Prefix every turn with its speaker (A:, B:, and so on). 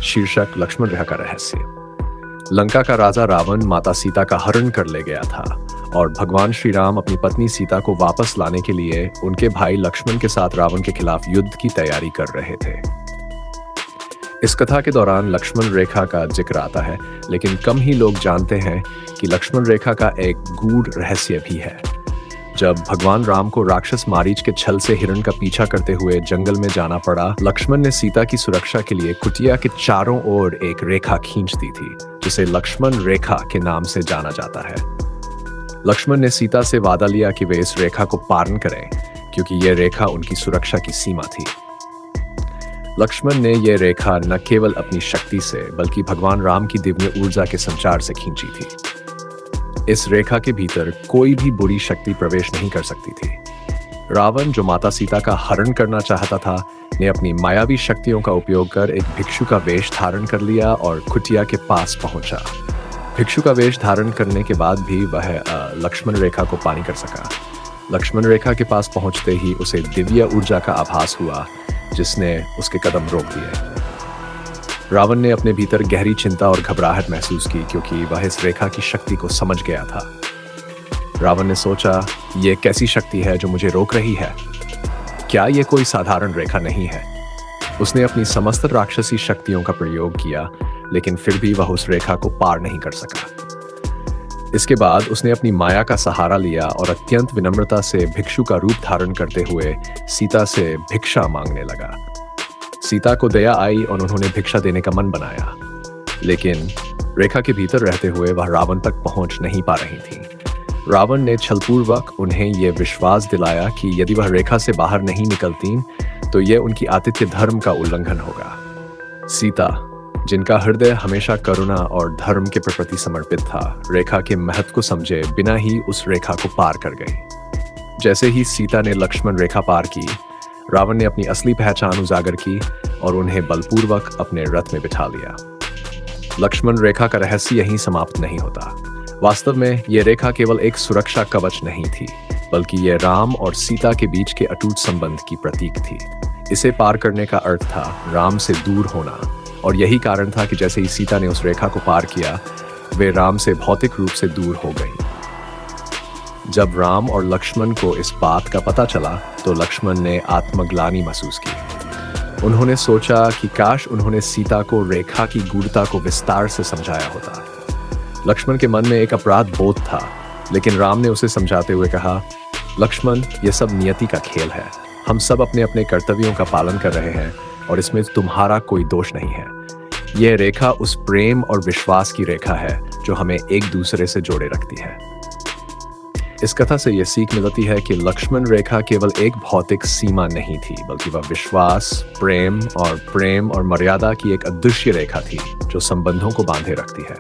A: शीर्षक लक्ष्मण रेखा का रहस्य। लंका का राजा रावण माता सीता का हरण कर ले गया था और भगवान श्री राम अपनी पत्नी सीता को वापस लाने के लिए उनके भाई लक्ष्मण के साथ रावण के खिलाफ युद्ध की तैयारी कर रहे थे। इस कथा के दौरान लक्ष्मण रेखा का जिक्र आता है, लेकिन कम ही लोग जानते हैं कि लक्ष्मण रेखा का एक गूढ़ रहस्य भी है। जब भगवान राम को राक्षस मारीच के छल से हिरण का पीछा करते हुए जंगल में जाना पड़ा, लक्ष्मण ने सीता की सुरक्षा के लिए कुटिया के चारों ओर एक रेखा खींच दी थी, जिसे लक्ष्मण रेखा के नाम से जाना जाता है। लक्ष्मण ने सीता से वादा लिया कि वे इस रेखा को पारण करें, क्योंकि यह रेखा उनकी सुरक्षा की सीमा थी। लक्ष्मण ने यह रेखा न केवल अपनी शक्ति से बल्कि भगवान राम की दिव्य ऊर्जा के संचार से खींची थी। इस रेखा के भीतर कोई भी बुरी शक्ति प्रवेश नहीं कर सकती थी। रावण, जो माता सीता का हरण करना चाहता था, ने अपनी मायावी शक्तियों का उपयोग कर एक भिक्षु का वेश धारण कर लिया और कुटिया के पास पहुंचा। भिक्षु का वेश धारण करने के बाद भी वह लक्ष्मण रेखा को पार कर सका। लक्ष्मण रेखा के पास पहुंचते ही उसे दिव्य ऊर्जा का आभास हुआ, जिसने उसके कदम रोक दिए। रावण ने अपने भीतर गहरी चिंता और घबराहट महसूस की, क्योंकि वह इस रेखा की शक्ति को समझ गया था। रावण ने सोचा, यह कैसी शक्ति है जो मुझे रोक रही है? क्या यह कोई साधारण रेखा नहीं है? उसने अपनी समस्त राक्षसी शक्तियों का प्रयोग किया, लेकिन फिर भी वह उस रेखा को पार नहीं कर सका। इसके बाद उसने अपनी माया का सहारा लिया और अत्यंत विनम्रता से भिक्षु का रूप धारण करते हुए सीता से भिक्षा मांगने लगा। सीता को दया आई और उन्होंने भिक्षा देने का मन बनाया, लेकिन रेखा के भीतर रहते हुए वह रावण तक पहुंच नहीं पा रही थी। रावण ने छलपूर्वक उन्हें यह विश्वास दिलाया कि यदि वह रेखा से बाहर नहीं निकलती तो यह उनकी आतिथ्य धर्म का उल्लंघन होगा। सीता, जिनका हृदय हमेशा करुणा और धर्म के प्रति समर्पित था, रेखा के महत्व को समझे बिना ही उस रेखा को पार कर गई। जैसे ही सीता ने लक्ष्मण रेखा पार की, रावण ने अपनी असली पहचान उजागर की और उन्हें बलपूर्वक अपने रथ में बिठा लिया। लक्ष्मण रेखा का रहस्य यहीं समाप्त नहीं होता। वास्तव में यह रेखा केवल एक सुरक्षा कवच नहीं थी, बल्कि यह राम और सीता के बीच के अटूट संबंध की प्रतीक थी। इसे पार करने का अर्थ था राम से दूर होना, और यही कारण था कि जैसे ही सीता ने उस रेखा को पार किया, वे राम से भौतिक रूप से दूर हो गई। जब राम और लक्ष्मण को इस बात का पता चला, तो लक्ष्मण ने आत्मग्लानि महसूस की। उन्होंने सोचा कि काश उन्होंने सीता को रेखा की गूढ़ता को विस्तार से समझाया होता। लक्ष्मण के मन में एक अपराध बोध था, लेकिन राम ने उसे समझाते हुए कहा, लक्ष्मण, यह सब नियति का खेल है। हम सब अपने अपने कर्तव्यों का पालन कर रहे हैं और इसमें तुम्हारा कोई दोष नहीं है। यह रेखा उस प्रेम और विश्वास की रेखा है जो हमें एक दूसरे से जोड़े रखती है। इस कथा से यह सीख मिलती है कि लक्ष्मण रेखा केवल एक भौतिक सीमा नहीं थी, बल्कि वह विश्वास, प्रेम और मर्यादा की एक अदृश्य रेखा थी जो संबंधों को बांधे रखती है।